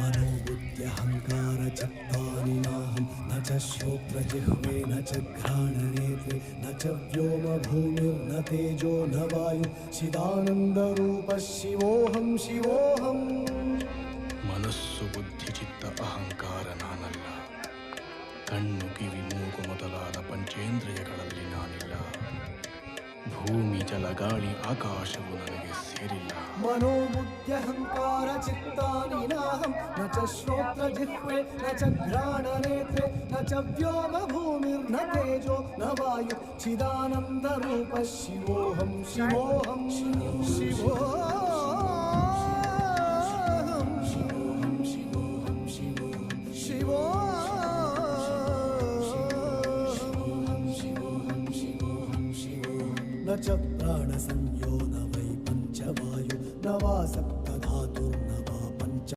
मनोबुद्ध्यहङ्कारचित्तानि नाहं न च श्रोत्रजिह्वे न च घ्राणनेत्रे न च व्योमभूमिर्न तेजो न वायु चिदानन्दरूपः शिवोऽहं शिवोऽहम् ಮನಸ್ಸು ಬುದ್ಧಿ ಚಿತ್ತ ಅಹಂಕಾರ ನಾನಲ್ಲ. ಕಣ್ಣು ಕಿವಿ ಮೂಗು ಮೊದಲಾದ ಪಂಚೇಂದ್ರಿಯಗಳಲ್ಲಿ ನಾನಿಲ್ಲ. ಭೂಮಿ ಜಲ ಗಾಳಿ ಆಕಾಶವು ನನಗೆ ಸೇರಿಲ್ಲ. मनोबुद्ध्यहङ्कार चित्तानि नाहं न च श्रोत्रजिह्वे न च घ्राणनेत्रे न च व्योमभूमिर्न तेजो न वायु चिदानन्दरूपः शिवोऽहं शिवोऽहं शिवोऽहं शिवोऽहं शिवोऽहं न च प्राणसंयो न वै पञ्चवायु न वा सप्त